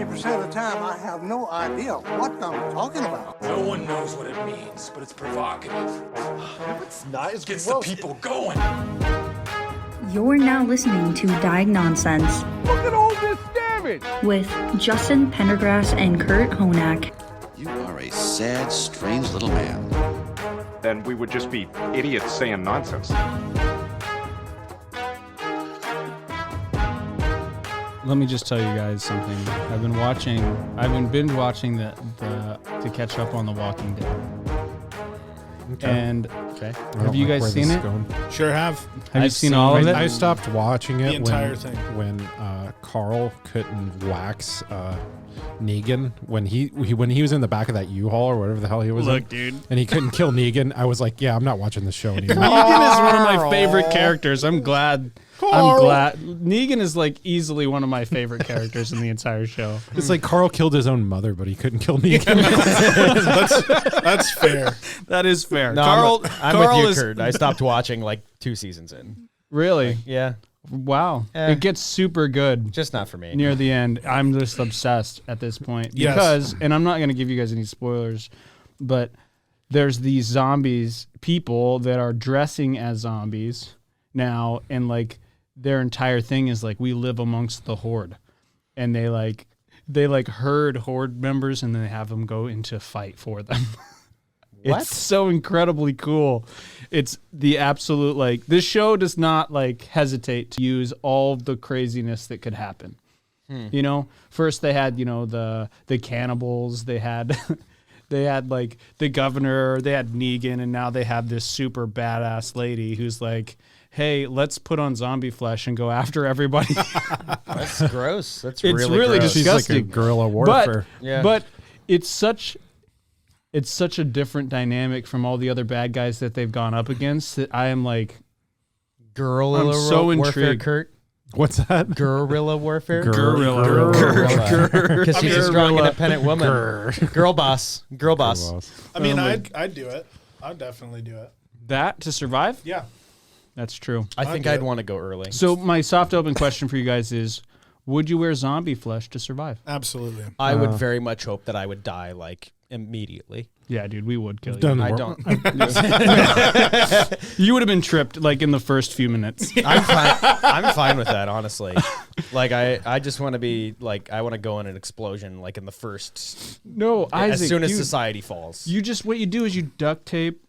Percent of the time, I have no idea what I'm talking about. No one knows what it means, but it's provocative. No, it's not. It Gets the people going. You're now listening to Diagnonsense. Look at all this damage! With Justin Pendergrass and Kurt Honak. You are a sad, strange little man. Then we would just be idiots saying nonsense. Let me just tell you guys something. I've been binge watching the to catch up on The Walking Dead. Okay. And have you guys seen it? Sure have. Have you seen all of it? I stopped watching it the entire thing when Carl couldn't wax Negan when he was in the back of that U-Haul or whatever the hell he was in. Dude. And he couldn't kill Negan. I was like, yeah, I'm not watching this show anymore. Negan is one of my favorite characters. I'm glad. Negan is like easily one of my favorite characters in the entire show. It's like Carl killed his own mother, but he couldn't kill Negan. That's fair. That is fair. No, I'm with you, is Kurt. I stopped watching like 2 seasons in. Really? Yeah. Wow. It gets super good. Just not for me. Near the end, I'm just obsessed at this point. Yes. Because, and I'm not going to give you guys any spoilers, but there's these zombies, people that are dressing as zombies now, and like their entire thing is like, we live amongst the horde. And they herd horde members and then they have them go into fight for them. What? It's so incredibly cool. It's the absolute, like, this show does not like hesitate to use all the craziness that could happen. You know, first they had, you know, the cannibals, they had like the governor, they had Negan, and now they have this super badass lady who's like, hey, let's put on zombie flesh and go after everybody. That's gross. That's It's really gross. She's disgusting. like a guerrilla warfare. But it's such a different dynamic from all the other bad guys that they've gone up against that I am like, Guerrilla I'm so warfare, intrigued. Kurt. What's that? Guerrilla warfare? Guerrilla. Because she's a strong, independent woman. Girl boss. I mean, I'd do it. I'd definitely do it. That to survive? Yeah. That's true. I think I'd want to go early. So my soft open question for you guys is, would you wear zombie flesh to survive? Absolutely. I would very much hope that I would die like immediately. Yeah, dude, we would kill you. I don't. You would have been tripped like in the first few minutes. I'm fine with that, honestly. Like I just want to be like, I want to go in an explosion like in the first. No, Isaac, as soon as society falls. What you do is you duct tape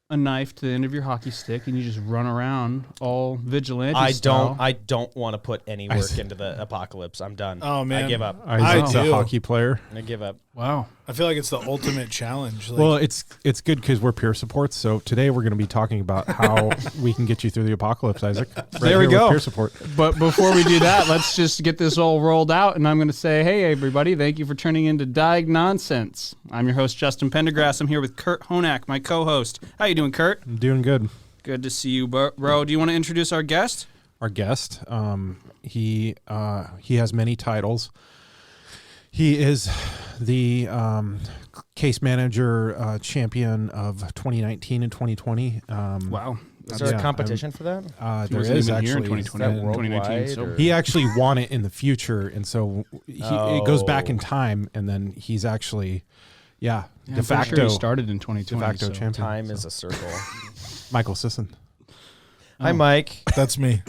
a knife to the end of your hockey stick and you just run around all vigilante style. I don't want to put any work into the apocalypse. I'm done. Oh, man. I give up. Isaac's I a do. hockey player. I give up. Wow. I feel like it's the ultimate challenge. Like, Well, it's good because we're peer supports. So today we're going to be talking about how we can get you through the apocalypse, Isaac. There we here with go. Peer support. But before we do that, let's just get this all rolled out. And I'm going to say, hey, everybody, thank you for turning into Diagnonsense. I'm your host, Justin Pendergrass. I'm here with Kurt Honak, my co-host. How you doing, Kurt? I'm doing good. Good to see you, bro. Do you want to introduce our guest? Our guest, he has many titles. He is the Case Manger champion of 2019 and 2020. Wow. Is there a competition for that? There wasn't is even here in actually. 2020, 2019. worldwide, So or- He actually won it in the future, and so it goes back in time, and then he's actually, de I'm pretty facto sure he started in 2020. de facto so. champion. Time is a circle. Michael Sisson. Hi, Mike. that's me.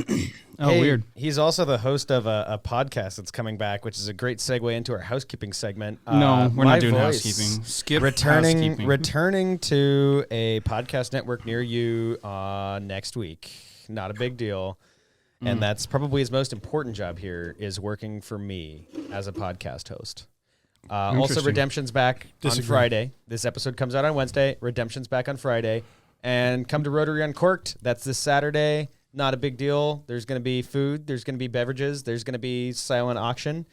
Oh, Hey, weird. He's also the host of a podcast that's coming back, which is a great segue into our housekeeping segment. No, we're My not doing Voice. housekeeping. Skip Returning housekeeping. to a podcast network near you next week. Not a big deal. And that's probably his most important job here is working for me as a podcast host. Also, Interesting. Redemption's back on Disagree. Friday. This episode comes out on Wednesday. Redemption's back on Friday. And come to Rotary Uncorked. That's this Saturday. Not a big deal. There's going to be food. There's going to be beverages. There's going to be silent auction.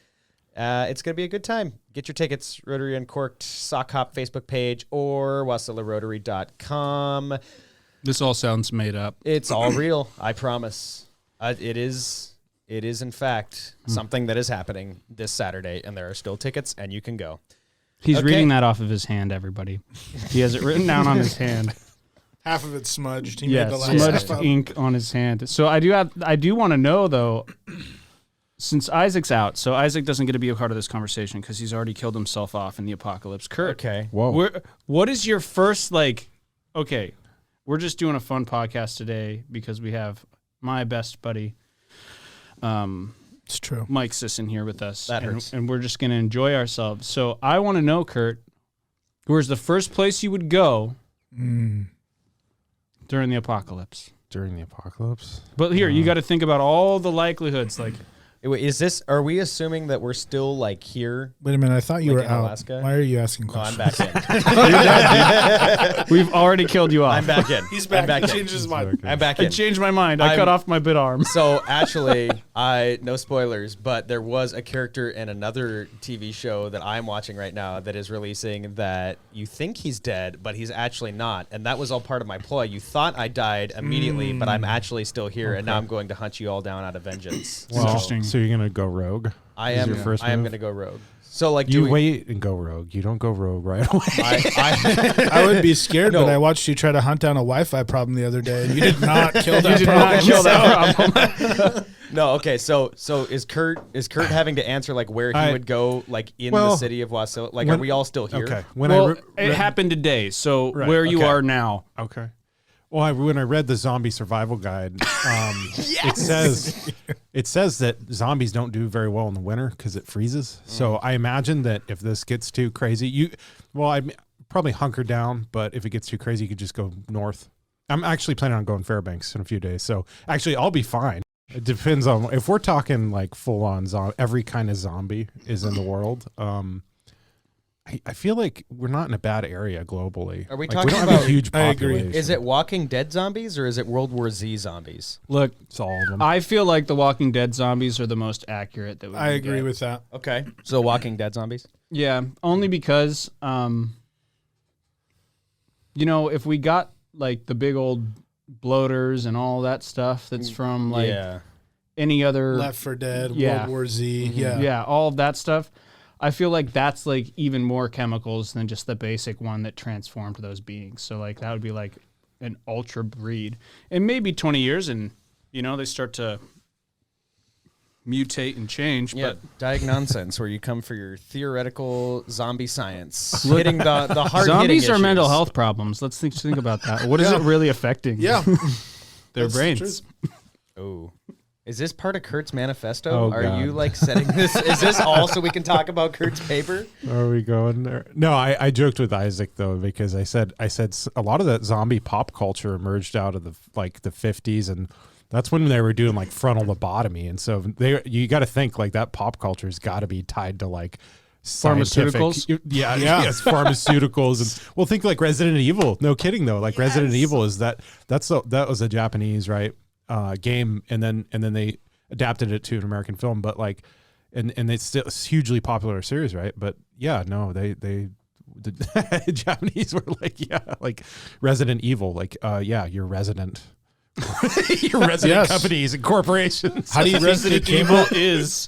It's going to be a good time. Get your tickets. Rotary Uncorked Sock Hop Facebook page or wasalarotary.com. This all sounds made up. It's all real. I promise. It is in fact something that is happening this Saturday, and there are still tickets, and you can go. He's Okay. reading that off of his hand, everybody. He has it written down on his hand. Half of it's smudged. He Yeah, made the last smudged half up. ink on his hand. So I do want to know though, since Isaac's out, so Isaac doesn't get to be a part of this conversation because he's already killed himself off in the apocalypse. Kurt, Okay. Whoa. what is your first Okay, we're just doing a fun podcast today because we have my best buddy, It's true. Mike Sisson here with us. That hurts. And we're just gonna enjoy ourselves. So I want to know, Kurt, where's the first place you would go during the apocalypse? During the apocalypse? But here, you got to think about all the likelihoods. Like, Wait, are we assuming that we're still like here? Wait a minute. I thought you Like were in out. Alaska? Why are you asking No, I'm questions? back in. we've already killed you off. I'm back in. He's back. I'm back He in. changed his mind. I'm back I in. changed my mind. I cut off my bit arm. So actually, no spoilers, but there was a character in another TV show that I'm watching right now that is releasing that you think he's dead, but he's actually not. And that was all part of my ploy. You thought I died immediately, but I'm actually still here, and now I'm going to hunt you all down out of vengeance. Well, Interesting. So you're going to go rogue? I Is am. your first I am move? going to go rogue. So like, You wait and go rogue. You don't go rogue right away. I would be scared, No. but I watched you try to hunt down a Wi-Fi problem the other day, and you did not kill that did problem. not kill that problem. No, okay. So is Kurt having to answer like where he would go like in the Well, city of Wasilla? Like, are when- we all still here? Okay. When Well, I it happened today. So Right, where you okay. are now. Okay. Well, when I read the zombie survival guide, it says that zombies don't do very well in the winter because it freezes. So I imagine that if this gets too crazy, I'd probably hunker down. But if it gets too crazy, you could just go north. I'm actually planning on going Fairbanks in a few days. So actually, I'll be fine. It depends on if we're talking like full on every kind of zombie is in the world. I feel like we're not in a bad area globally. Are we Like, talking we don't have about- a huge I agree. population. Is it Walking Dead zombies or is it World War Z zombies? Look, It's all of them. I feel like the Walking Dead zombies are the most accurate that we I can agree get. with that. Okay. So Walking Dead zombies? Yeah, only because, if we got like the big old bloaters and all that stuff that's from like any other Left 4 Dead, Yeah. World War Z. yeah, all of that stuff. I feel like that's like even more chemicals than just the basic one that transformed those beings. So like that would be like an ultra breed. And maybe 20 years and they start to mutate and change. Yeah. But Diagnonsense, where you come for your theoretical zombie science. Hitting the hard zombies are issues. mental health problems. Let's think about that. What is it really affecting? Yeah. Their That's brains. Oh. Is this part of Kurt's manifesto? Oh, Are God. you like setting this? Is this all so we can talk about Kurt's paper? Are we going there? No, I joked with Isaac though because I said a lot of that zombie pop culture emerged out of the 50s, and that's when they were doing like frontal lobotomy, and so you got to think like that pop culture has got to be tied to like Pharmaceuticals? Yeah, Yeah. yes, pharmaceuticals, and well, think like Resident Evil. No kidding though, like Resident Evil is that was a Japanese game, and then they adapted it to an American film, but like, and it's still a hugely popular series, right? But yeah, no, the Japanese were like Resident Evil, you're resident. Your resident Yes. companies and corporations. How do you think Resident they came Evil up? is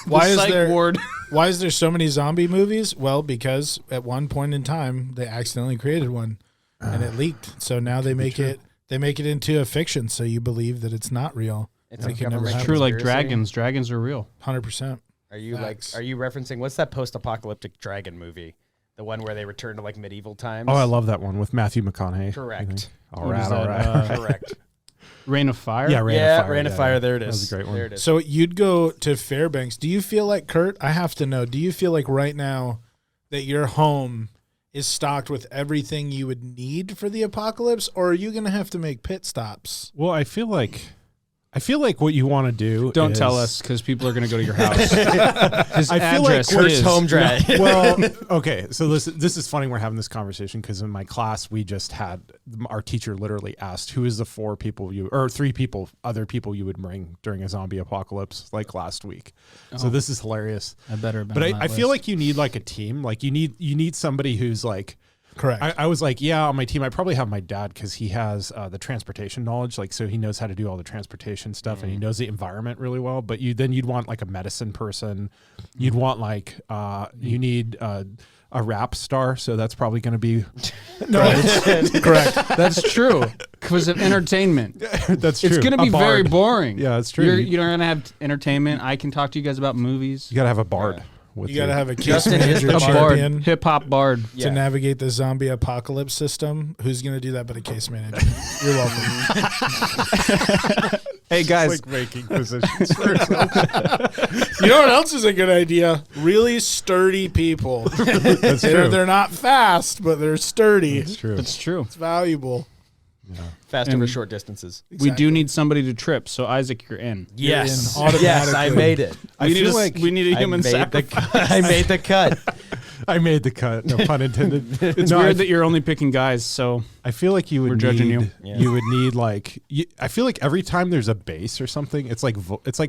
Why the is psych there ward. Why is there so many zombie movies? Well, because at one point in time they accidentally created one, and it leaked. So now they make it into a fiction, so you believe that it's not real. It's Like a it never government happened. True, like conspiracy? dragons. Dragons are real. 100%. Are you Facts. are you referencing what's that post-apocalyptic dragon movie? The one where they return to like medieval times? Oh, I love that one with Matthew McConaughey. I Correct. think. All What right, is all that, right. Correct. Rain of Fire? Yeah, Rain of Fire. Rain of Fire. There it is. That was a great one. There it is. So you'd go to Fairbanks. Do you feel like, Kurt, I have to know, do you feel like right now that your home is stocked with everything you would need for the apocalypse, or are you going to have to make pit stops? Well, I feel like what you want to do. Don't is, tell us because people are going to go to your house. His I feel like address Kurt's is home drag. Well, okay. So this is funny. We're having this conversation because in my class we just had our teacher literally asked who is the 3 other people you would bring during a zombie apocalypse like last week. So this is hilarious. I better have been But on I that feel list. like you need like a team. Like you need somebody who's like. Correct. I was like, yeah, on my team, I probably have my dad because he has the transportation knowledge, like so he knows how to do all the transportation stuff and he knows the environment really well. But you'd want like a medicine person. You'd want like you need a rap star, so that's probably going to be Correct. That's true. Because of entertainment. that's true. It's going to be A very bard. boring. Yeah, that's true. You're going to have entertainment. I can talk to you guys about movies. You got to have a bard. With You got to have a Case Justin is Manger the A bard. champion hip hop bard. Yeah. to navigate the zombie apocalypse system. Who's going to do that but a case manager? You're welcome. Hey guys, like making positions. You know what else is a good idea? Really sturdy people. That's true. They're not fast, but they're sturdy. That's true. it's true. It's valuable. Fast And over short distances. We do need somebody to trip. So Isaac, you're in. Yes. in automatically. Yes, I made it. We need a human sacrifice. I made the cut. I made the cut. No pun intended. It's weird that you're only picking guys. So I feel like you would We're judging need, you. you would need I feel like every time there's a base or something, it's like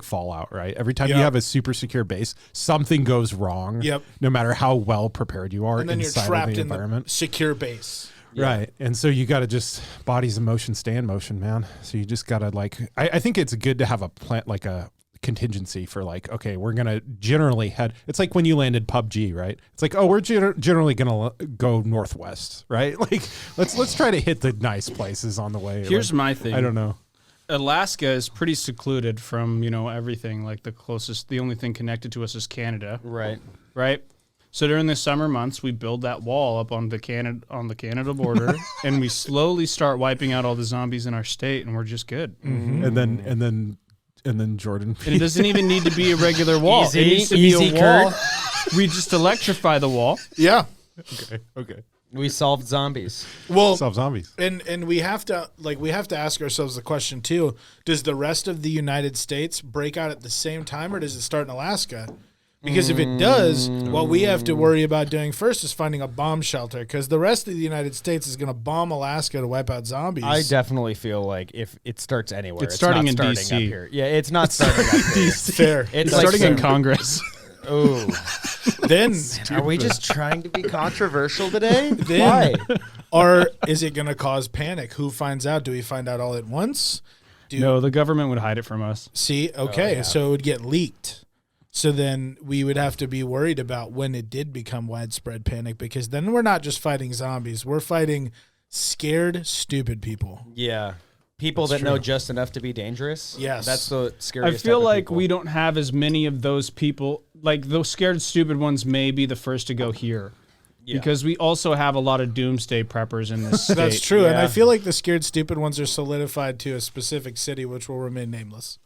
Fallout, right? Every time you Yep. have a super secure base, something goes wrong. Yep. No matter how well prepared you are And then you're inside trapped of the in the environment. secure base. Right. And so you got to just bodies in motion, stay in motion, man. So you just got to I think it's good to have a plant, like a contingency for okay, we're going to generally head. It's like when you landed PUBG, right? It's like, oh, we're generally going to go northwest, right? Like let's try to hit the nice places on the way. here's my thing. I don't know. Alaska is pretty secluded from everything. Like the only thing connected to us is Canada. Right. Right. So during the summer months, we build that wall up on the Canada border, and we slowly start wiping out all the zombies in our state, and we're just good. And then Jordan. And it doesn't even need to be a regular wall. Easy, it needs to easy, be a wall. We just electrify the wall. Yeah. Okay. We solved zombies. Well, Solve zombies. and we have to ask ourselves the question too: does the rest of the United States break out at the same time, or does it start in Alaska? Because if it does, what we have to worry about doing first is finding a bomb shelter, because the rest of the United States is going to bomb Alaska to wipe out zombies. I definitely feel like if it starts anywhere, It's starting not in starting DC. up here. Yeah, it's not starting up here. Fair. It's Starting in like, Congress. oh, Then, are we just trying to be controversial today? Then- Why? or is it going to cause panic? Who finds out? Do we find out all at once? No, the government would hide it from us. See, okay, so it would get leaked. So then we would have to be worried about when it did become widespread panic, because then we're not just fighting zombies. We're fighting scared, stupid people. Yeah. People that know just enough to be dangerous. Yes. That's the I scariest. feel type of like people. we don't have as many of those people. Like those scared, stupid ones may be the first to go here. Yeah. Because we also have a lot of doomsday preppers in this state. That's true. And I Yeah. feel like the scared, stupid ones are solidified to a specific city, which will remain nameless.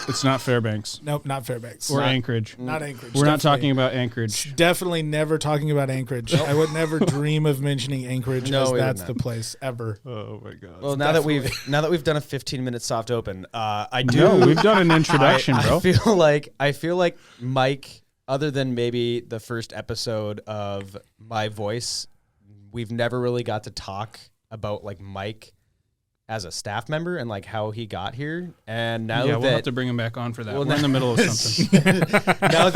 It's not Fairbanks Nope, not Fairbanks. or Anchorage. Not Anchorage. We're not definitely. talking about Anchorage. Definitely never talking about Anchorage. I would never dream of mentioning Anchorage No, as we would that's not. the place ever. Oh my god. Well, now that we've done a 15-minute soft open, I do. No, we've done an introduction, bro. I feel like Mike, other than maybe the first episode of My Voice, we've never really got to talk about like Mike as a staff member and like how he got here. And now Yeah, we'll have that to bring him back on for that. Well, We're in the middle of something. now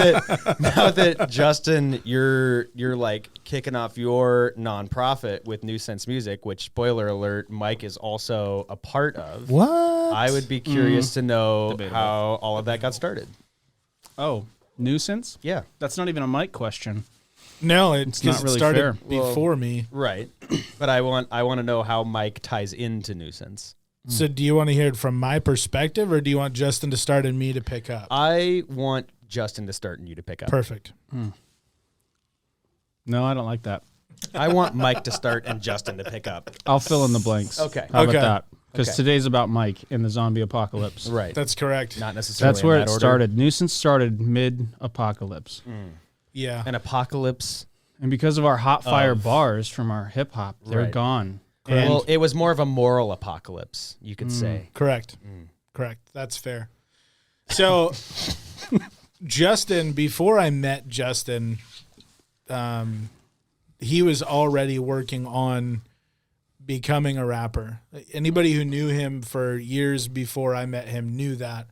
that Justin, you're like kicking off your nonprofit with Newsense Music, which, spoiler alert, Mike is also a part of. What? I would be curious to know Debatable. how all of that got started. Oh, Newsense? Yeah. That's not even a Mike question. No, it's not not really started fair. before me. Right. But I want to know how Mike ties into Newsense. So do you want to hear it from my perspective, or do you want Justin to start and me to pick up? I want Justin to start and you to pick up. Perfect. No, I don't like that. I want Mike to start and Justin to pick up. I'll fill in the blanks. Okay. How Okay. about that? Because Okay. today's about Mike and the zombie apocalypse. Right. That's correct. Not necessarily. That's where in it that order. started. Nuisance started mid-apocalypse. Yeah. An apocalypse. And because of our hot fire bars from our hip hop, they're Right. gone. And Well, it was more of a moral apocalypse, you could say. Correct. Correct. That's fair. So, Justin, before I met Justin, he was already working on becoming a rapper. Anybody who knew him for years before I met him knew that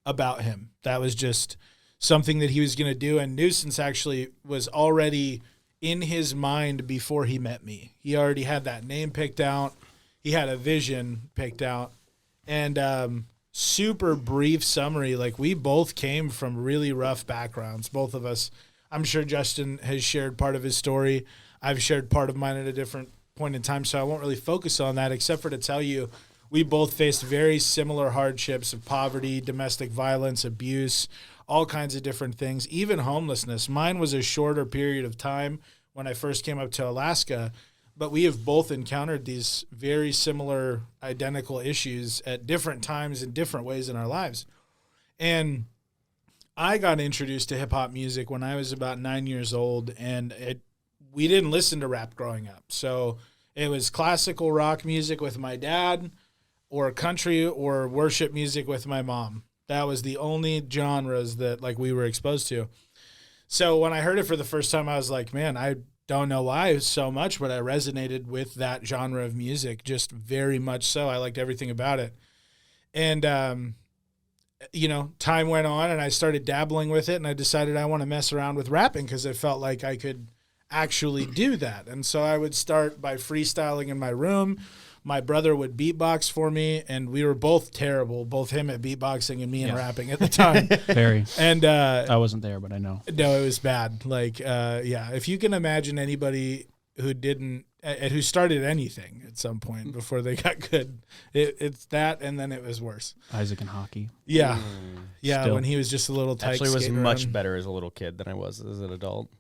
about him. That was just something that he was going to do. And Newsense actually was already in his mind before he met me. He already had that name picked out. He had a vision picked out. And super brief summary, like we both came from really rough backgrounds, both of us. I'm sure Justin has shared part of his story. I've shared part of mine at a different point in time, so I won't really focus on that except for to tell you we both faced very similar hardships of poverty, domestic violence, abuse, all kinds of different things, even homelessness. Mine was a shorter period of time when I first came up to Alaska, but we have both encountered these very similar, identical issues at different times in different ways in our lives. And I got introduced to hip-hop music when I was about 9 years old, and we didn't listen to rap growing up. So it was classical rock music with my dad, or country or worship music with my mom. That was the only genres that like we were exposed to. So when I heard it for the first time, I was like, man, I don't know why so much, but I resonated with that genre of music just very much so. I liked everything about it. And, you know, time went on and I started dabbling with it, and I decided I want to mess around with rapping because I felt like I could actually do that. And so I would start by freestyling in my room. My brother would beatbox for me, and we were both terrible, both him at beatboxing and me in rapping at the time. Very. And I wasn't there, but I know. No, it was bad. Like, yeah, if you can imagine anybody who didn't, who started anything at some point before they got good, it's that, and then it was worse. Isaac in hockey. Yeah. Yeah, Still. when he was just a little tight Actually was skater much and better as a little kid than I was as an adult.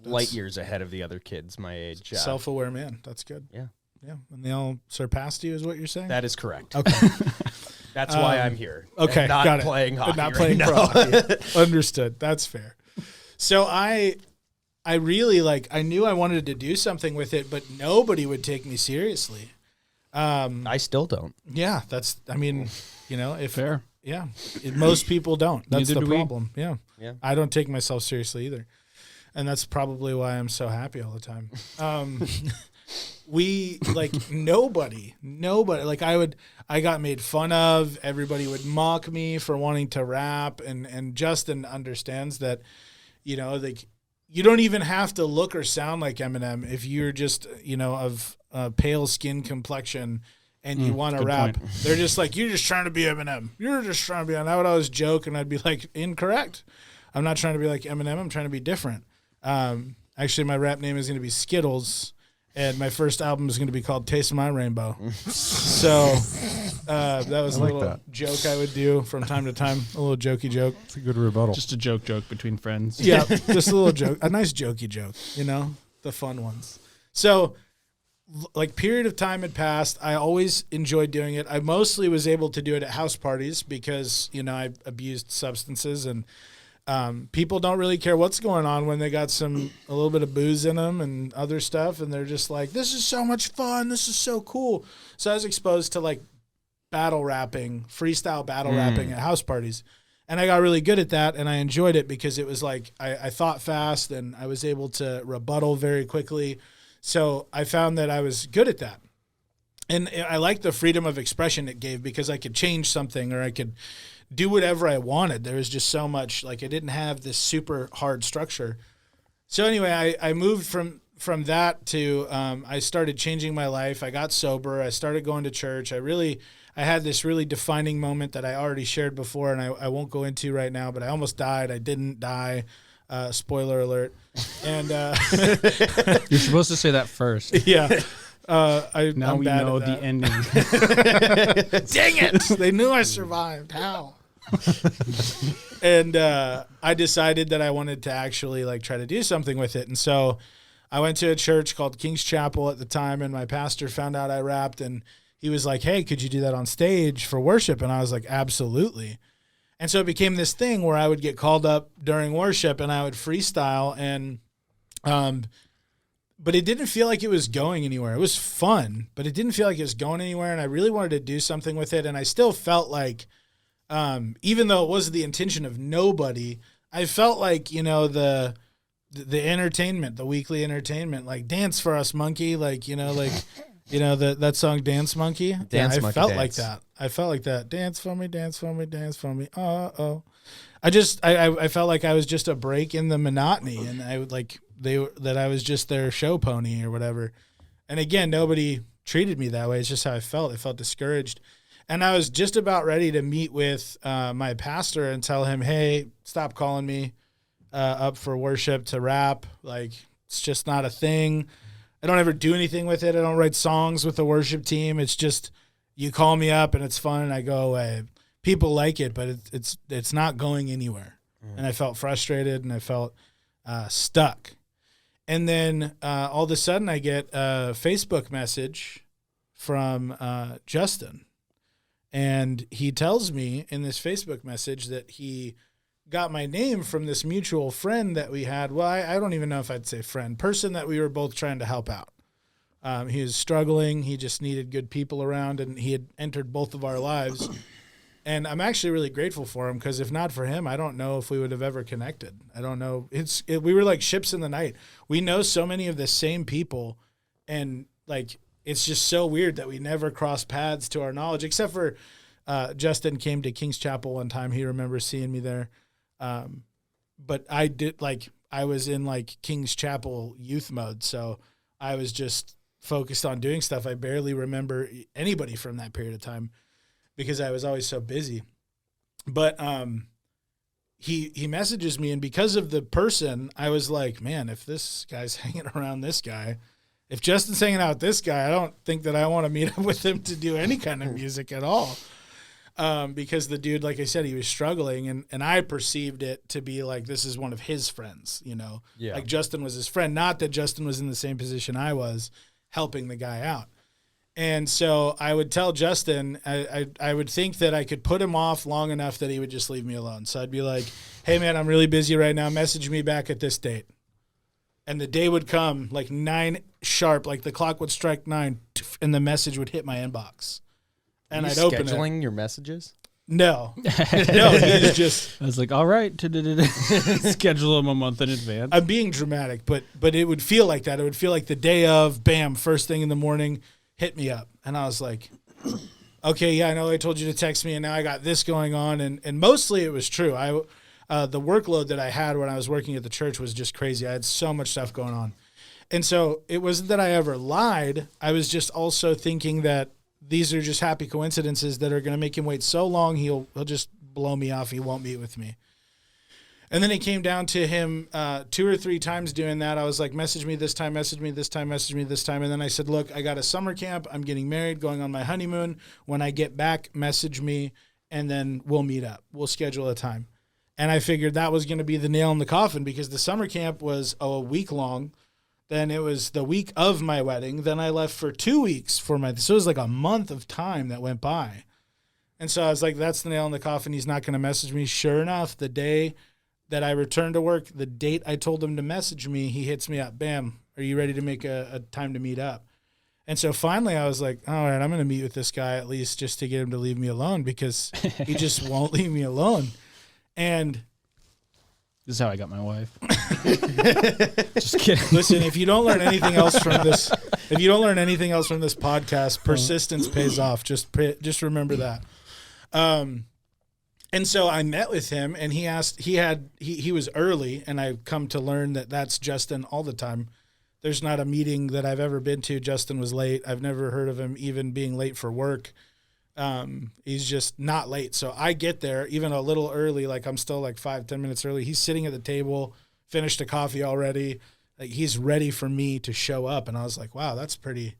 Light years ahead of the other kids my age. Self-aware man. That's good. Yeah. Yeah, and they all surpassed you is what you're saying? That is correct. Okay. That's why I'm here. Okay, and not got it. playing hockey. Not right playing now. pro hockey. Understood. That's fair. So I really I knew I wanted to do something with it, but nobody would take me seriously. I still don't. Yeah, I mean, you know, if Fair. Yeah, most people don't. That's Neither the do we. problem. Yeah. Yeah. I don't take myself seriously either. And that's probably why I'm so happy all the time. We nobody, I got made fun of. Everybody would mock me for wanting to rap. And Justin understands that, you know, you don't even have to look or sound like Eminem if you're just, you know, of pale skin complexion and you want to rap. point. They're just like, you're just trying to be Eminem. You're just trying to be, and I would always joke and I'd be like, incorrect. I'm not trying to be like Eminem. I'm trying to be different. Actually, my rap name is going to be Skittles, and my first album is going to be called Taste My Rainbow. So that was a little joke I would do from time to time, a little jokey joke. It's a good rebuttal. Just a joke between friends. Yeah, just a little joke, a nice jokey joke, you know, the fun ones. So, period of time had passed. I always enjoyed doing it. I mostly was able to do it at house parties because, you know, I abused substances, and people don't really care what's going on when they got a little bit of booze in them and other stuff, and they're just like, this is so much fun, this is so cool. So I was exposed to battle rapping, freestyle battle rapping at house parties, and I got really good at that, and I enjoyed it because it was I thought fast and I was able to rebuttal very quickly. So I found that I was good at that, and I liked the freedom of expression it gave because I could change something, or I could do whatever I wanted. There was just so much, I didn't have this super hard structure. So anyway, I moved from that to, I started changing my life. I got sober. I started going to church. I had this really defining moment that I already shared before, and I won't go into right now, but I almost died. I didn't die. Spoiler alert. And You're supposed to say that first. yeah. Now I'm we bad know at the that. ending. Dang it! They knew I survived. How? And I decided that I wanted to actually try to do something with it. And so I went to a church called King's Chapel at the time, and my pastor found out I rapped, and he was like, hey, could you do that on stage for worship? And I was like, absolutely. And so it became this thing where I would get called up during worship and I would freestyle, and but it didn't feel like it was going anywhere. It was fun, but it didn't feel like it was going anywhere, and I really wanted to do something with it. And I still felt like, even though it wasn't the intention of nobody, I felt like, you know, the entertainment, the weekly entertainment, dance for us, monkey, that song Dance Monkey. Dance I Monkey felt Dance. like that. I felt like that. Dance for me, dance for me, dance for me. Uh-oh. I felt like I was just a break in the monotony, and I would that I was just their show pony or whatever. And again, nobody treated me that way. It's just how I felt. I felt discouraged. And I was just about ready to meet with my pastor and tell him, hey, stop calling me. up for worship to rap. Like, it's just not a thing. I don't ever do anything with it. I don't write songs with the worship team. It's just you call me up and it's fun and I go away. People like it, but it's not going anywhere. And I felt frustrated and I felt stuck. And then all of a sudden I get a Facebook message from Justin. And he tells me in this Facebook message that he got my name from this mutual friend that we had. Well, I don't even know if I'd say friend. Person that we were both trying to help out. He was struggling. He just needed good people around, and he had entered both of our lives. And I'm actually really grateful for him, because if not for him, I don't know if we would have ever connected. I don't know. We were like ships in the night. We know so many of the same people, and like it's just so weird that we never crossed paths to our knowledge, except for Justin came to King's Chapel one time. He remembers seeing me there. But I was in like King's Chapel youth mode, so I was just focused on doing stuff. I barely remember anybody from that period of time because I was always so busy. But he messages me, and because of the person, I was like, man, if this guy's hanging around this guy, if Justin's hanging out with this guy, I don't think that I want to meet up with him to do any kind of music at all. Because the dude, like I said, he was struggling, and I perceived it to be like this is one of his friends, you know? Yeah. Like Justin was his friend, not that Justin was in the same position I was, helping the guy out. And so I would tell Justin, I would think that I could put him off long enough that he would just leave me alone. So I'd be like, hey, man, I'm really busy right now. Message me back at this date. And the day would come like 9 sharp, like the clock would strike 9, and the message would hit my inbox. And I'd open it. Scheduling your messages? No. No, he's just... I was like, all right, schedule them a month in advance. I'm being dramatic, but it would feel like that. It would feel like the day of, bam, first thing in the morning, hit me up. And I was like, okay, yeah, I know I told you to text me, and now I got this going on. And mostly it was true. The workload that I had when I was working at the church was just crazy. I had so much stuff going on. And so it wasn't that I ever lied. I was just also thinking that these are just happy coincidences that are going to make him wait so long, he'll just blow me off. He won't meet with me. And then it came down to him 2 or 3 times doing that. I was like, message me this time, message me this time, message me this time. And then I said, look, I got a summer camp. I'm getting married, going on my honeymoon. When I get back, message me, and then we'll meet up. We'll schedule a time. And I figured that was going to be the nail in the coffin, because the summer camp was a week long. Then it was the week of my wedding. Then I left for 2 weeks so it was like a month of time that went by. And so I was like, that's the nail in the coffin. He's not going to message me. Sure enough, the day that I returned to work, the date I told him to message me, he hits me up. Bam, are you ready to make a time to meet up? And so finally I was like, all right, I'm going to meet with this guy at least just to get him to leave me alone, because he just won't leave me alone. And this is how I got my wife. Just kidding. Listen, if you don't learn anything else from this podcast, persistence pays off. Just remember that. And so I met with him, and he was early, and I've come to learn that that's Justin all the time. There's not a meeting that I've ever been to. Justin was late. I've never heard of him even being late for work. He's just not late. So I get there even a little early, like I'm still like 5-10 minutes early. He's sitting at the table, finished a coffee already. Like, he's ready for me to show up. And I was like, wow, that's pretty,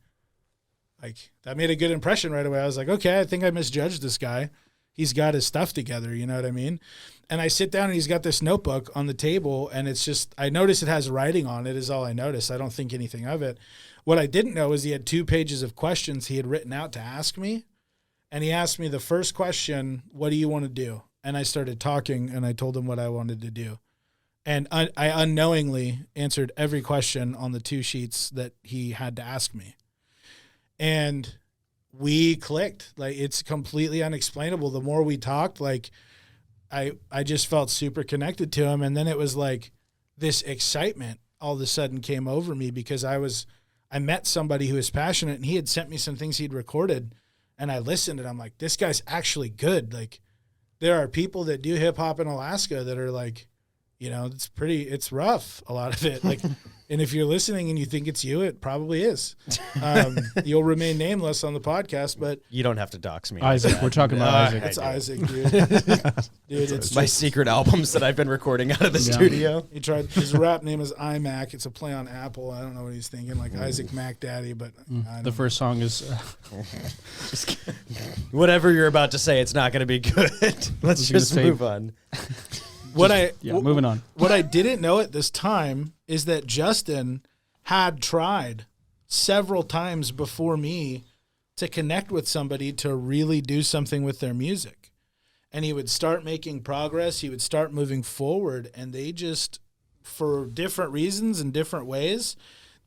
like, that made a good impression right away. I was like, okay, I think I misjudged this guy. He's got his stuff together. You know what I mean? And I sit down, and he's got this notebook on the table, and it's just, I notice it has writing on it is all I noticed. I don't think anything of it. What I didn't know is he had 2 pages of questions he had written out to ask me. And he asked me the first question, what do you want to do? And I started talking, and I told him what I wanted to do. And I unknowingly answered every question on the 2 sheets that he had to ask me. And we clicked. Like, it's completely unexplainable. The more we talked, like, I just felt super connected to him. And then it was like this excitement all of a sudden came over me, because I met somebody who was passionate, and he had sent me some things he'd recorded. And I listened, and I'm like, this guy's actually good. Like, there are people that do hip hop in Alaska that are like it's rough, a lot of it. Like, and if you're listening and you think it's you, it probably is. You'll remain nameless on the podcast, but You don't have to dox me. Isaac, we're talking about Isaac. it's Isaac, dude. Dude, it's My just, secret albums that I've been recording out of the studio. he tried, his rap name is iMac. It's a play on Apple. I don't know what he's thinking, like Isaac Mac Daddy, but I The don't first song is Whatever you're about to say, it's not going to be good. Let's gonna just say- move on. moving on. What I didn't know at this time is that Justin had tried several times before me to connect with somebody to really do something with their music. And he would start making progress. He would start moving forward. And they just, for different reasons and different ways,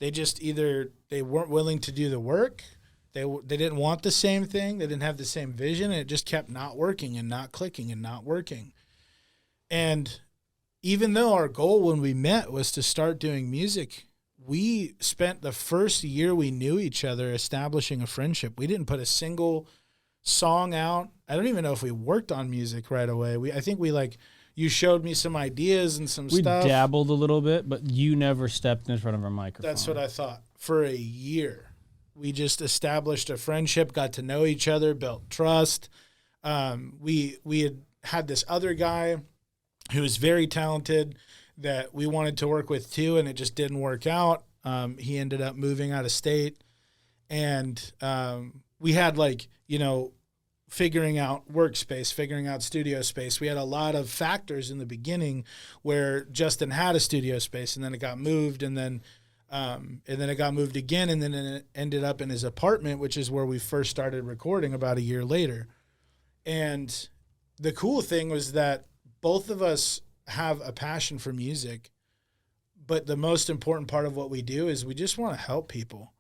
they just either they weren't willing to do the work. They didn't want the same thing. They didn't have the same vision. And it just kept not working and not clicking and not working. And even though our goal when we met was to start doing music, we spent the first year we knew each other establishing a friendship. We didn't put a single song out. I don't even know if we worked on music right away. I think you showed me some ideas and some We stuff. dabbled a little bit, but you never stepped in front of a microphone. That's what I thought. For a year, we just established a friendship, got to know each other, built trust. We had this other guy who was very talented that we wanted to work with too, and it just didn't work out. He ended up moving out of state, and we had figuring out workspace, figuring out studio space. We had a lot of factors in the beginning where Justin had a studio space, and then it got moved, and then it got moved again, and then it ended up in his apartment, which is where we first started recording about a year later. And the cool thing was that both of us have a passion for music, but the most important part of what we do is we just want to help people.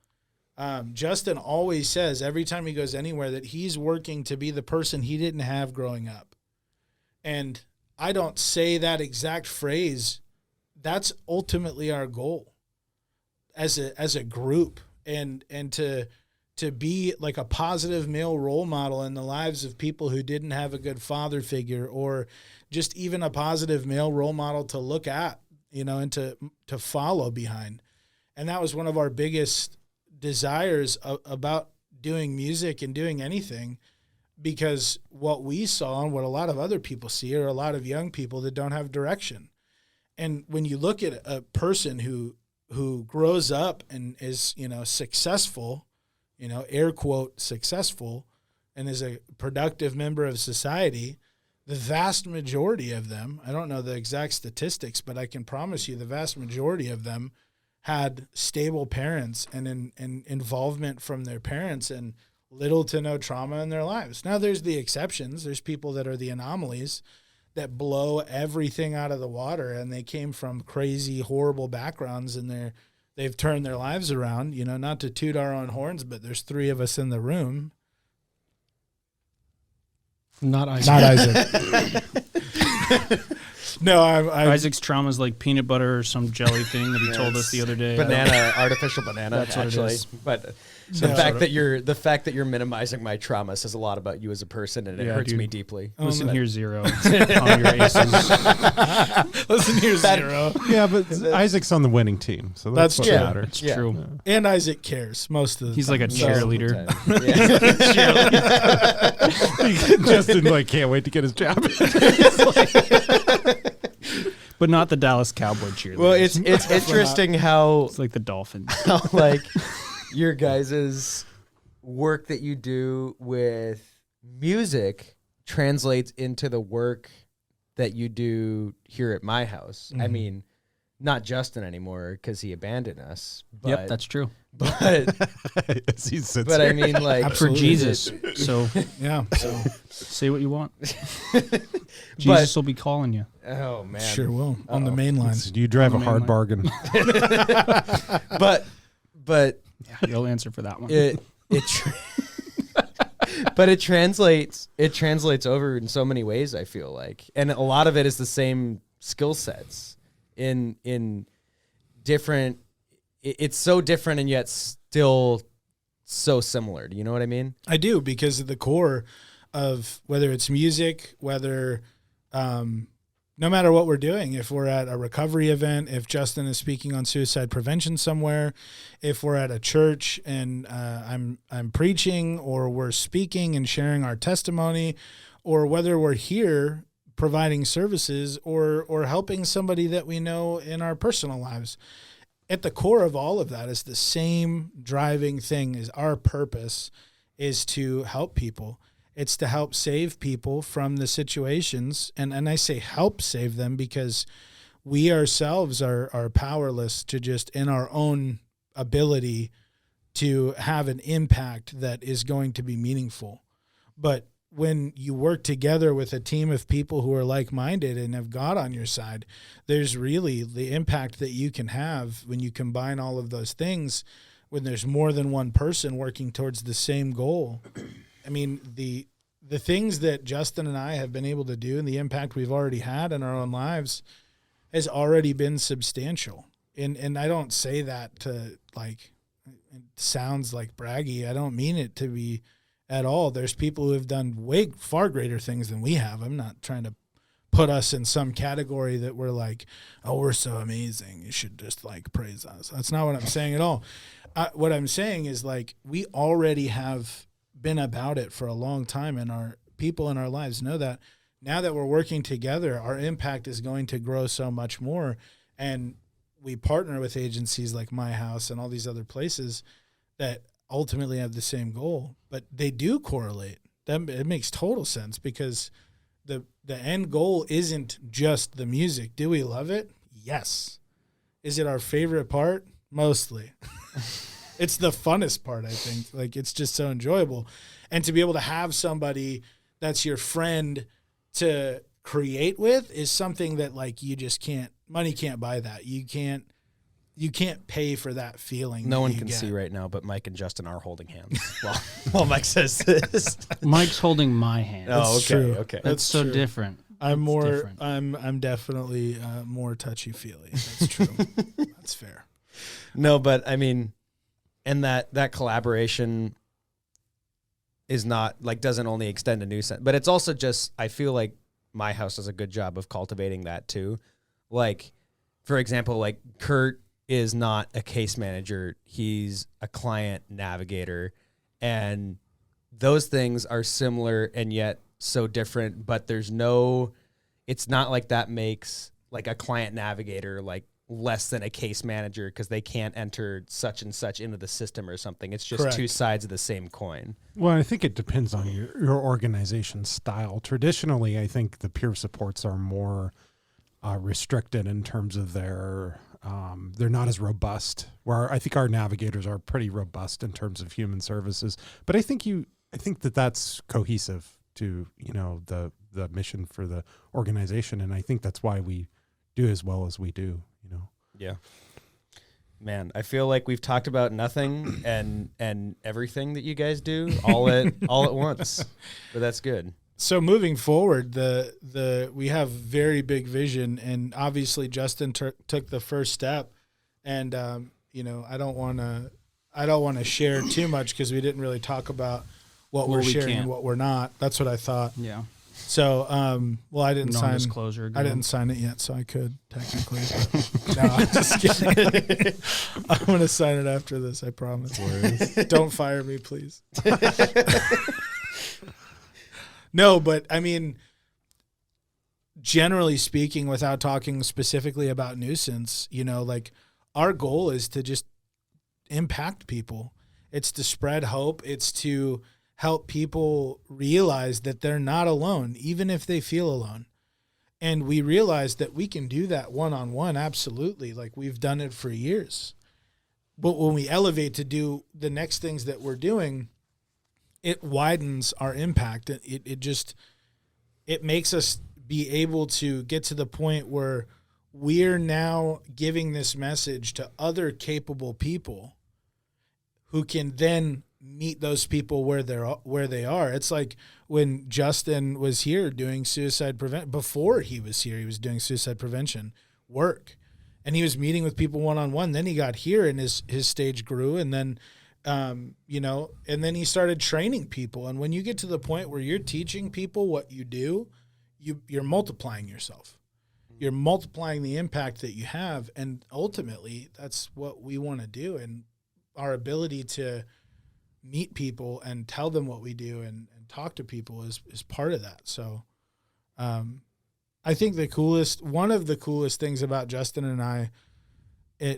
Justin always says every time he goes anywhere that he's working to be the person he didn't have growing up. And I don't say that exact phrase. That's ultimately our goal as a group, and to be like a positive male role model in the lives of people who didn't have a good father figure, or just even a positive male role model to look at, and to follow behind. And that was one of our biggest desires about doing music and doing anything, because what we saw and what a lot of other people see are a lot of young people that don't have direction. And when you look at a person who grows up and is, successful, air quote successful, and is a productive member of society, the vast majority of them, I don't know the exact statistics, but I can promise you the vast majority of them had stable parents and involvement from their parents and little to no trauma in their lives. Now there's the exceptions. There's people that are the anomalies that blow everything out of the water, and they came from crazy, horrible backgrounds, and they've turned their lives around, not to toot our own horns, but there's 3 of us in the room. Not Isaac. Not Isaac. No, Isaac's trauma is like peanut butter or some jelly thing that he told us the other day. Banana, artificial banana. That's what it actually. is. But the fact that you're minimizing my trauma says a lot about you as a person, and it Yeah, hurts dude. me deeply. Listen here, Zero. On your aces. Listen here, Zero. Yeah, but Isaac's on the winning team, so that's what true. matters. It's Yeah. true. And Isaac cares most of the He's time. like a So- cheerleader. Justin can't wait to get his job. But not the Dallas Cowboy cheerleader. Well, it's interesting how It's like the Dolphins. your guys' work that you do with music translates into the work that you do here at my house. I mean, not Justin anymore because he abandoned us. But, Yep, that's true. But I mean, like, For Jesus. So Yeah. So say what you want. Jesus will be calling you. oh man, sure will on the main line. You drive a On the hard main bargain. but Yeah, you'll answer for that one. but it translates over in so many ways, I feel like, and a lot of it is the same skill sets in different. It's so different and yet still so similar. Do you know what I mean? I do, because at the core of whether it's music, whether no matter what we're doing, if we're at a recovery event, if Justin is speaking on suicide prevention somewhere, if we're at a church and I'm preaching, or we're speaking and sharing our testimony, or whether we're here providing services or helping somebody that we know in our personal lives, at the core of all of that is the same driving thing. Is our purpose is to help people. It's to help save people from the situations. And I say help save them because we ourselves are powerless to just in our own ability to have an impact that is going to be meaningful. But when you work together with a team of people who are like-minded and have God on your side, there's really the impact that you can have when you combine all of those things, when there's more than one person working towards the same goal. I mean, the things that Justin and I have been able to do and the impact we've already had in our own lives has already been substantial. And I don't say that to like, it sounds like braggy. I don't mean it to be at all. There's people who have done far greater things than we have. I'm not trying to put us in some category that we're like, oh, we're so amazing, you should just like praise us. That's not what I'm saying at all. What I'm saying is like, we already have been about it for a long time, and our people in our lives know that. Now that we're working together, our impact is going to grow so much more. And we partner with agencies like My House and all these other places that ultimately have the same goal, but they do correlate. It makes total sense because the end goal isn't just the music. Do we love it? Yes. Is it our favorite part? Mostly. It's the funnest part, I think. Like, it's just so enjoyable. And to be able to have somebody that's your friend to create with is something that like you just can't, money can't buy that. You can't pay for that feeling. No one can see right now, but Mike and Justin are holding hands while Mike says this. Mike's holding my hand. Oh, That's okay, true. okay. That's so true. different. I'm It's different. I'm definitely more touchy-feely. That's true. That's fair. No, but I mean, and that collaboration is not like, doesn't only extend to Newsense, but it's also just, I feel like My House does a good job of cultivating that too. Like, for example, like Kurt is not a case manager. He's a client navigator, and those things are similar and yet so different, but it's not like that makes like a client navigator like less than a case manager because they can't enter such and such into the system or something. It's just Correct. two sides of the same coin. Well, I think it depends on your organization style. Traditionally, I think the peer supports are more restricted in terms of they're not as robust. Where I think our navigators are pretty robust in terms of human services. But I think that's cohesive to the mission for the organization, and I think that's why we do as well as we do. Yeah. Man, I feel like we've talked about nothing and everything that you guys do all at once. But that's good. So moving forward, we have very big vision, and obviously Justin took the first step, and I don't want to share too much because we didn't really talk about what we're sharing and what we're not. That's what I thought. Yeah. So, I didn't sign. Non-disclosure. I didn't sign it yet, so I could technically. But no, I'm just kidding. I'm gonna sign it after this. I promise. Don't fire me, please. No, but I mean, generally speaking, without talking specifically about Newsense, like our goal is to just impact people. It's to spread hope. It's to help people realize that they're not alone, even if they feel alone. And we realize that we can do that one-on-one, absolutely. Like we've done it for years. But when we elevate to do the next things that we're doing, it widens our impact. It makes us be able to get to the point where we're now giving this message to other capable people who can then meet those people where they are. It's like when Justin was here doing suicide prevention. Before he was here, he was doing suicide prevention work, and he was meeting with people one-on-one. Then he got here and his stage grew, and then and then he started training people. And when you get to the point where you're teaching people what you do, you're multiplying yourself. you're multiplying the impact that you have. And ultimately, that's what we want to do. And our ability to meet people and tell them what we do and talk to people is part of that. So I think one of the coolest things about Justin and I,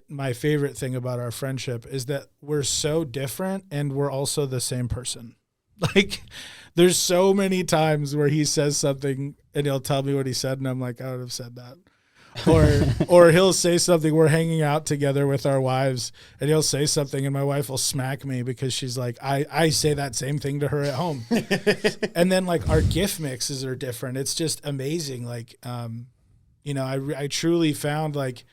my favorite thing about our friendship is that we're so different and we're also the same person. Like, there's so many times where he says something and he'll tell me what he said, and I'm like, I would have said that. Or he'll say something. We're hanging out together with our wives, and he'll say something, and my wife will smack me because she's like, I say that same thing to her at home. And then, like, our gift mixes are different. It's just amazing. Like, I truly found, like,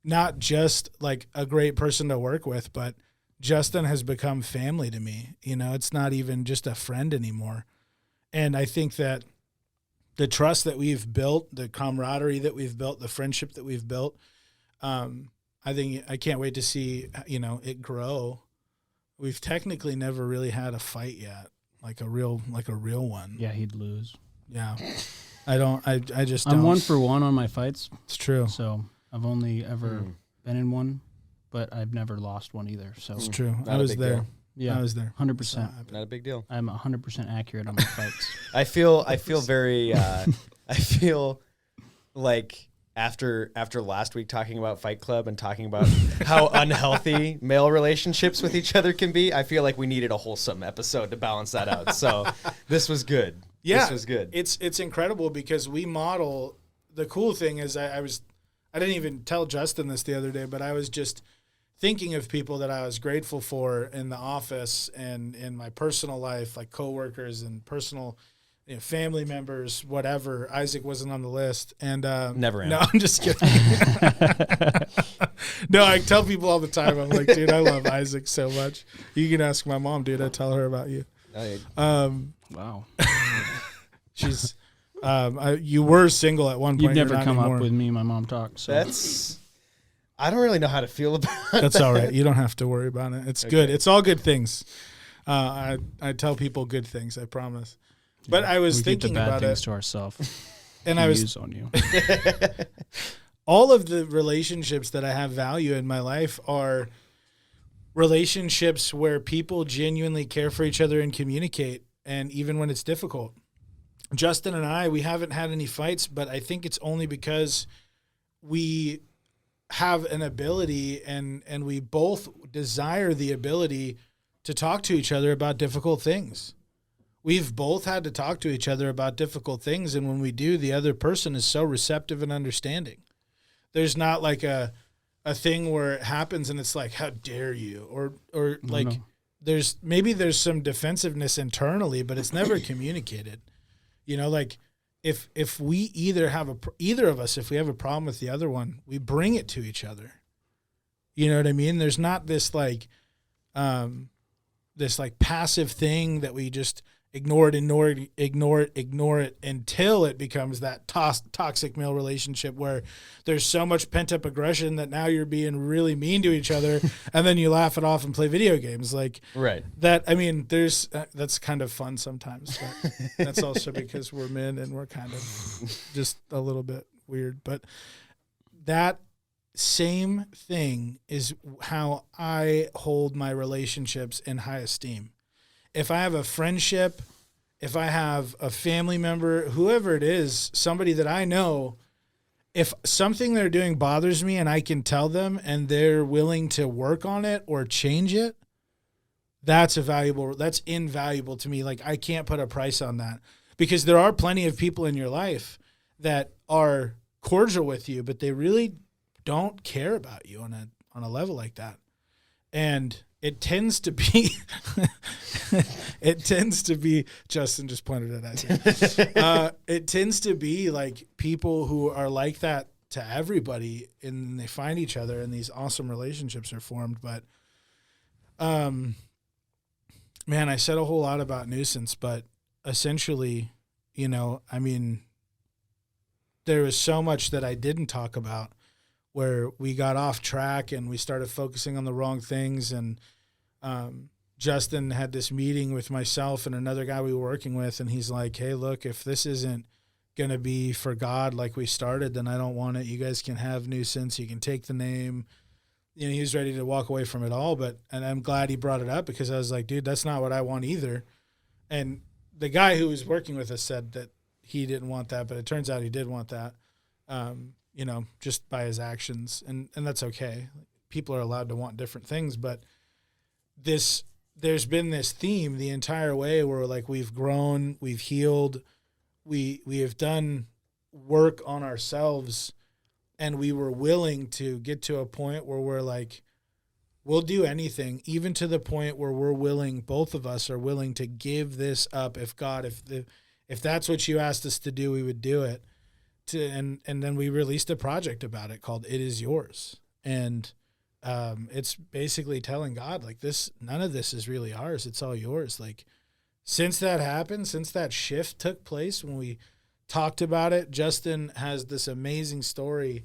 not just like a great person to work with, but Justin has become family to me. It's not even just a friend anymore. And I think that the trust that we've built, the camaraderie that we've built, the friendship that we've built, I can't wait to see, it grow. We've technically never really had a fight yet, like a real one. Yeah, he'd lose. Yeah. I just I'm don't. 1-for-1 on my fights. It's true. So I've only ever been in one, but I've never lost one either. So It's true. Not I a was big there. deal. Yeah, I was there. 100%. Not a big deal. I'm 100% accurate on my fights. I feel very. I feel like after last week talking about Fight Club and talking about how unhealthy male relationships with each other can be, I feel like we needed a wholesome episode to balance that out. So this was good. Yeah, this was good. It's incredible because we model. The cool thing is I didn't even tell Justin this the other day, but I was just thinking of people that I was grateful for in the office and in my personal life, like coworkers and personal family members, whatever. Isaac wasn't on the list. And Never am. No, I'm just kidding. No, I tell people all the time, I'm like, dude, I love Isaac so much. You can ask my mom, dude. I tell her about you. Wow. She's you were single at one point. You've never You're not come anymore. up with me and my mom talk. So I don't really know how to feel about that. That's all right. You don't have to worry about it. It's good. It's all good things. I tell people good things. I promise. But I was we thinking keep the bad about things it, to ourselves. and I was use on you. all of the relationships that I have value in my life are relationships where people genuinely care for each other and communicate, and even when it's difficult. Justin and I, we haven't had any fights, but I think it's only because we have an ability and we both desire the ability to talk to each other about difficult things. We've both had to talk to each other about difficult things, and when we do, the other person is so receptive and understanding. There's not like a thing where it happens and it's like, how dare you? Or like no. there's some defensiveness internally, but it's never communicated. Like if we either of us, if we have a problem with the other one, we bring it to each other. You know what I mean? There's not this like passive thing that we just ignore it until it becomes that toxic male relationship where there's so much pent up aggression that now you're being really mean to each other, and then you laugh it off and play video games like Right. that. I mean, there's that's kind of fun sometimes, but that's also because we're men and we're kind of just a little bit weird. But that same thing is how I hold my relationships in high esteem. If I have a friendship, if I have a family member, whoever it is, somebody that I know, if something they're doing bothers me and I can tell them and they're willing to work on it or change it, that's invaluable to me. Like, I can't put a price on that, because there are plenty of people in your life that are cordial with you, but they really don't care about you on a level like that. And it tends to be, Justin just pointed it at you. It tends to be like people who are like that to everybody, and they find each other and these awesome relationships are formed. But, man, I said a whole lot about Newsense, but essentially, I mean, there was so much that I didn't talk about where we got off track and we started focusing on the wrong things. And Justin had this meeting with myself and another guy we were working with, and he's like, hey, look, if this isn't going to be for God like we started, then I don't want it. You guys can have Newsense. You can take the name. You know, he was ready to walk away from it all, and I'm glad he brought it up because I was like, dude, that's not what I want either. And the guy who was working with us said that he didn't want that, but it turns out he did want that, you know, just by his actions. And that's okay. People are allowed to want different things, but there's been this theme the entire way where like we've grown, we've healed, we have done work on ourselves, and we were willing to get to a point where we're like, we'll do anything, even to the point where we're willing, both of us are willing to give this up. If that's what you asked us to do, we would do it. And then we released a project about it called It Is Yours. And it's basically telling God, like, this, none of this is really ours. It's all yours. Like, since that happened, since that shift took place, when we talked about it, Justin has this amazing story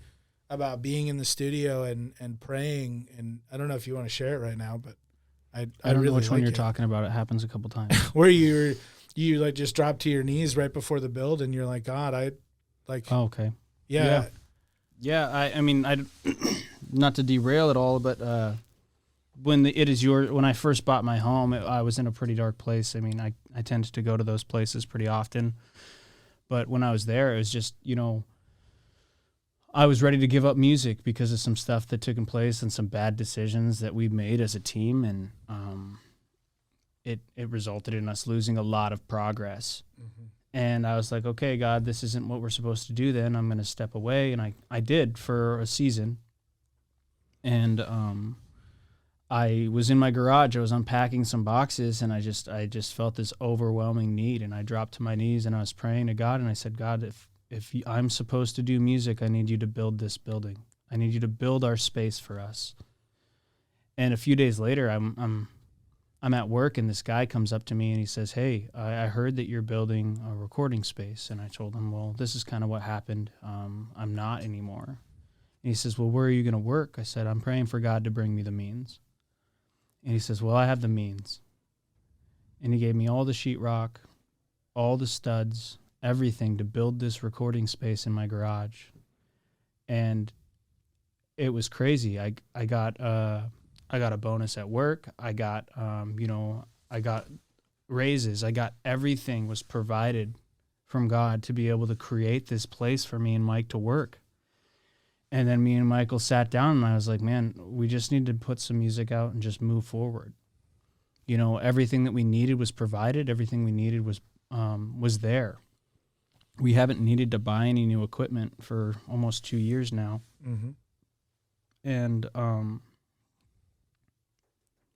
about being in the studio and praying. And I don't know if you want to share it right now, but I don't really know which like one you're it. talking about. It happens a couple times. Where you like just dropped to your knees right before the build, and you're like, God, I like. Oh, okay. Yeah. Yeah. I mean, not to derail it all, but when I first bought my home, I was in a pretty dark place. I mean, I tended to go to those places pretty often, but when I was there, it was just, you know, I was ready to give up music because of some stuff that took place and some bad decisions that we made as a team, and it resulted in us losing a lot of progress. Mm-hmm. And I was like, okay, God, this isn't what we're supposed to do then. I'm going to step away. And I did for a season. And I was in my garage. I was unpacking some boxes, and I just felt this overwhelming need. And I dropped to my knees, and I was praying to God. And I said, God, if I'm supposed to do music, I need you to build this building. I need you to build our space for us. And a few days later, I'm at work, and this guy comes up to me and he says, hey, I heard that you're building a recording space. And I told him, well, this is kind of what happened. I'm not anymore. And he says, well, where are you going to work? I said, I'm praying for God to bring me the means. And he says, well, I have the means. And he gave me all the sheetrock, all the studs, everything to build this recording space in my garage. And it was crazy. I got a bonus at work. I got, I got raises. I got everything was provided from God to be able to create this place for me and Mike to work. And then me and Michael sat down, and I was like, man, we just need to put some music out and just move forward. You know, everything that we needed was provided. Everything we needed was there. We haven't needed to buy any new equipment for almost 2 years now. Mm-hmm. And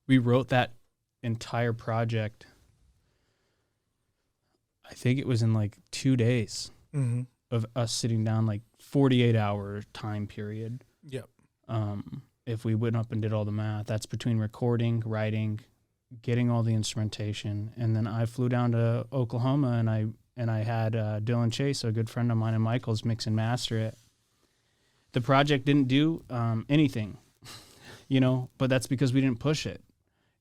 we wrote that entire project, I think it was in like 2 days of us sitting down, like 48-hour time period. Yep. If we went up and did all the math, that's between recording, writing, getting all the instrumentation. And then I flew down to Oklahoma, and I had Dylan Chase, a good friend of mine, and Michael's mix and master it. The project didn't do anything, you know, but that's because we didn't push it.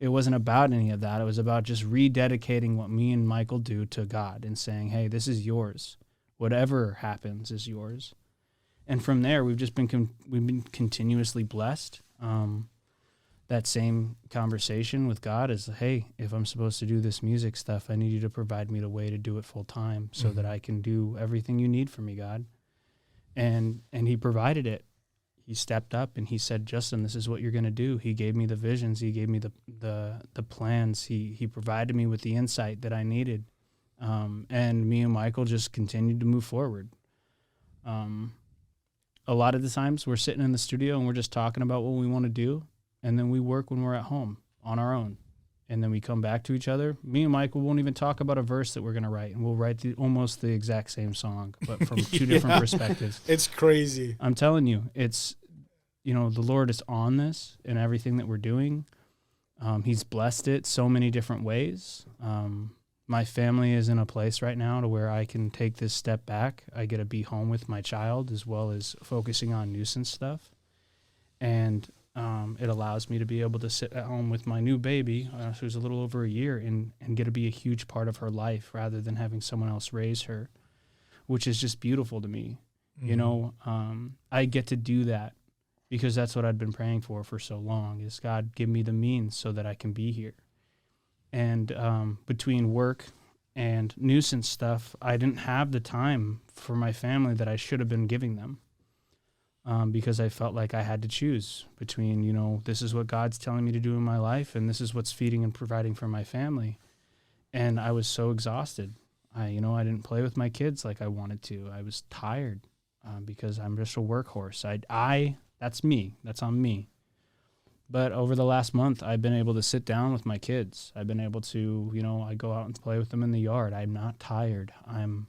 It wasn't about any of that. It was about just rededicating what me and Michael do to God and saying, hey, this is yours. Whatever happens is yours. And from there, we've just been we've been continuously blessed. That same conversation with God is, hey, if I'm supposed to do this music stuff, I need you to provide me the way to do it full time so that I can do everything you need from me, God. And he provided it. He stepped up and he said, Justin, this is what you're going to do. He gave me the visions. He gave me the plans. He provided me with the insight that I needed. And me and Michael just continued to move forward. A lot of the times we're sitting in the studio and we're just talking about what we want to do. And then we work when we're at home on our own. And then we come back to each other. Me and Michael won't even talk about a verse that we're going to write. And we'll write almost the exact same song, but from two different perspectives. It's crazy. I'm telling you, it's, the Lord is on this and everything that we're doing. He's blessed it so many different ways. My family is in a place right now to where I can take this step back. I get to be home with my child as well as focusing on Newsense stuff. And it allows me to be able to sit at home with my new baby, who's a little over a year, and get to be a huge part of her life rather than having someone else raise her. which is just beautiful to me. You know, I get to do that because that's what I've been praying for so long, is God, give me the means so that I can be here. And between work and Newsense stuff, I didn't have the time for my family that I should have been giving them, because I felt like I had to choose between, you know, this is what God's telling me to do in my life, and this is what's feeding and providing for my family. And I was so exhausted. I didn't play with my kids like I wanted to. I was tired because I'm just a workhorse. That's me. That's on me. But over the last month, I've been able to sit down with my kids. I've been able to, you know, I go out and play with them in the yard. I'm not tired. I'm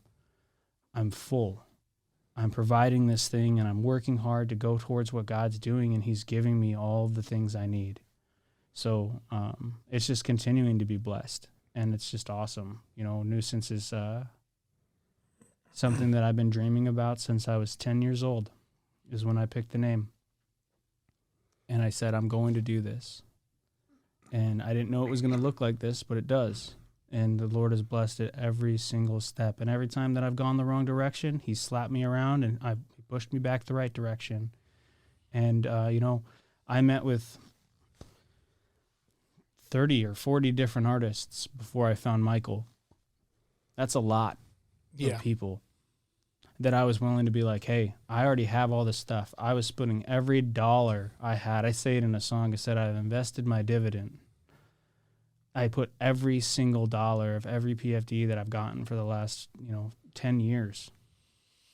full. I'm providing this thing, and I'm working hard to go towards what God's doing, and he's giving me all the things I need. So it's just continuing to be blessed, and it's just awesome. You know, Newsense is something that I've been dreaming about since I was 10 years old, is when I picked the name. And I said, I'm going to do this. And I didn't know it was going to look like this, but it does. And the Lord has blessed it every single step. And every time that I've gone the wrong direction, he slapped me around and he pushed me back the right direction. And, you know, I met with 30 or 40 different artists before I found Michael. That's a lot of people that I was willing to be like, hey, I already have all this stuff. I was putting every dollar I had. I say it in a song. I said, I've invested my dividend. I put every single dollar of every PFD that I've gotten for the last, 10 years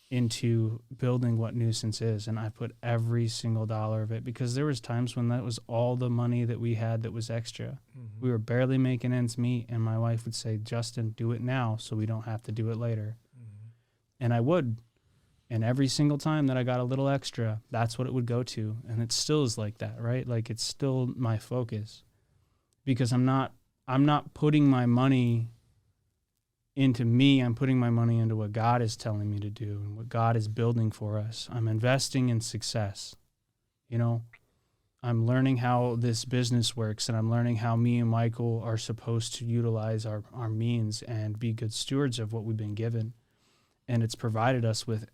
into building what Newsense is. And I put every single dollar of it, because there was times when that was all the money that we had that was extra. Mm-hmm. We were barely making ends meet. And my wife would say, Justin, do it now so we don't have to do it later. And I would. And every single time that I got a little extra, that's what it would go to. And it still is like that, right? Like, it's still my focus, because I'm not putting my money into me. I'm putting my money into what God is telling me to do and what God is building for us. I'm investing in success. You know, I'm learning how this business works, and I'm learning how me and Michael are supposed to utilize our means and be good stewards of what we've been given. And it's provided us with,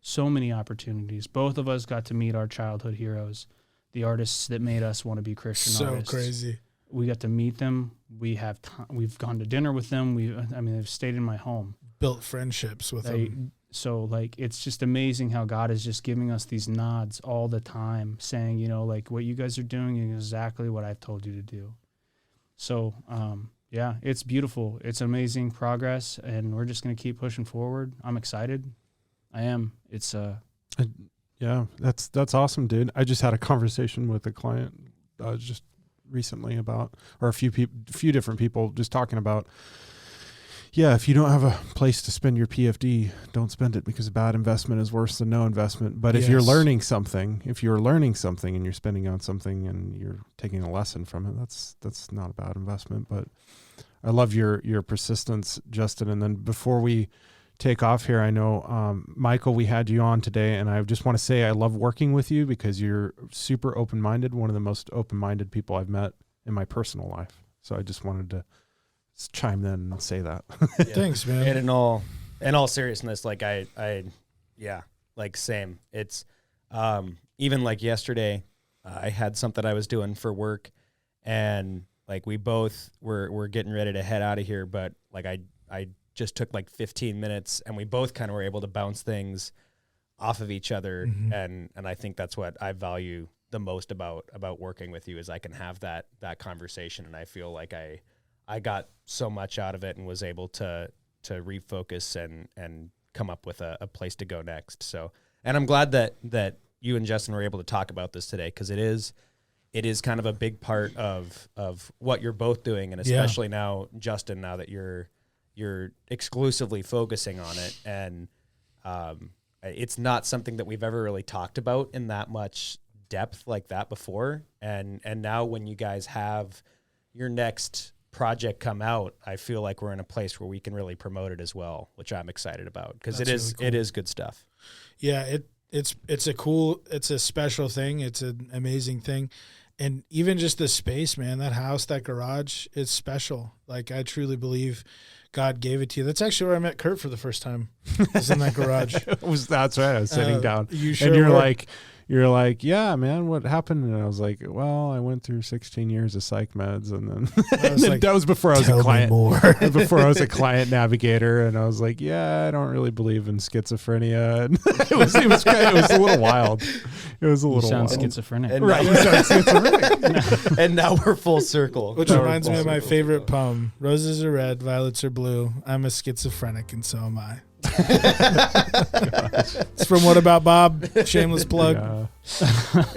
so many opportunities. Both of us got to meet our childhood heroes, the artists that made us want to be Christian artists. So crazy. We got to meet them. We've gone to dinner with them. They've stayed in my home. Built friendships with them. So, it's just amazing how God is just giving us these nods all the time, saying, what you guys are doing is exactly what I've told you to do. So, yeah, it's beautiful. It's amazing progress, and we're just going to keep pushing forward. I'm excited. I am. It's yeah, that's awesome, dude. I just had a conversation with a client just recently about, or a few different people just talking about, yeah, if you don't have a place to spend your PFD, don't spend it, because a bad investment is worse than no investment. But if you're learning something, and you're spending on something and you're taking a lesson from it, that's not a bad investment. But I love your persistence, Justin. And then before we take off here, I know, Michael, we had you on today, and I just want to say I love working with you because you're super open-minded, one of the most open-minded people I've met in my personal life. So I just wanted to chime in and say that. Thanks, man. And in all seriousness, same. It's even like yesterday, I had something I was doing for work, and we both were getting ready to head out of here, but I just took 15 minutes, and we both kind of were able to bounce things off of each other. Mm-hmm. And I think that's what I value the most about working with you, is I can have that conversation, and I feel like I got so much out of it and was able to refocus and come up with a place to go next. So, and I'm glad that you and Justin were able to talk about this today, because it is kind of a big part of what you're both doing. And especially now, Justin, now that you're exclusively focusing on it. And it's not something that we've ever really talked about in that much depth like that before. And now when you guys have your next project come out, I feel like we're in a place where we can really promote it as well, which I'm excited about, because it is good stuff. Yeah, it's a special thing. It's an amazing thing. And even just the space, man, that house, that garage, it's special. I truly believe God gave it to you. That's actually where I met Kurt for the first time. Was in that garage. That's right. I was sitting down. You sure and were. you're like, yeah, man, what happened? And I was like, well, I went through 16 years of psych meds, and then, and then like, that was before I was "Tell a me client. more." Before I was a client navigator, and I was like, yeah, I don't really believe in schizophrenia. And it was a little wild. It was a You little sound wild. schizophrenic. And Right, now, you sound schizophrenic. and now we're full circle. Which reminds me of my favorite poem. Roses are red, violets are blue. I'm a schizophrenic and so am I. It's from What About Bob? Shameless plug. Yeah.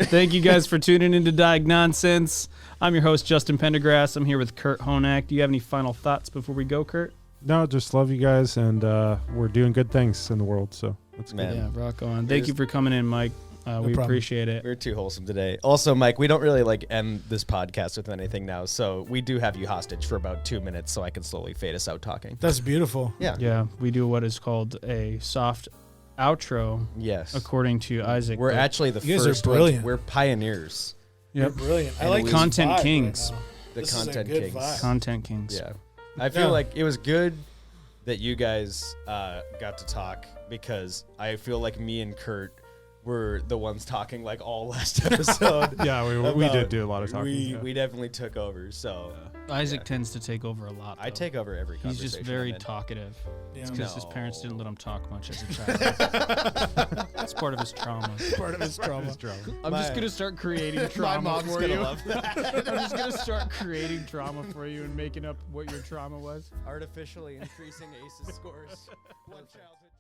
Thank you guys for tuning into Diagnonsense. I'm your host, Justin Pendergrass. I'm here with Kurt Honak. Do you have any final thoughts before we go, Kurt? No, just love you guys, and we're doing good things in the world, so that's good. Man. Yeah, rock on. Thank you for coming in, Mike. We problem. appreciate it. We're too wholesome today. Also, Mike, we don't really end this podcast with anything now, so we do have you hostage for about 2 minutes so I can slowly fade us out talking. That's beautiful. Yeah. Yeah, we do what is called a soft outro, Yes. according to Isaac. We're but- actually the You guys are first ones. brilliant. We're pioneers. You're brilliant. I And like we- this Content vibe kings. right now. The This is a content good kings. vibe. Content Kings. Yeah. I feel Yeah. like it was good that you guys got to talk because I feel like me and Kurt were the ones talking like all last episode. Yeah, we did about- do a lot of talking. We, yeah. we definitely took over. So Isaac tends to take over a lot. I though. take over every He's conversation. just very I'm in. talkative. Yeah. Because his parents didn't No. let him talk much as a child. That's part of his trauma. Part of his trauma. I'm just gonna start creating trauma mom's for gonna you. love that. I'm just gonna start creating trauma for you and making up what your trauma was. Artificially increasing ACEs scores. One childhood.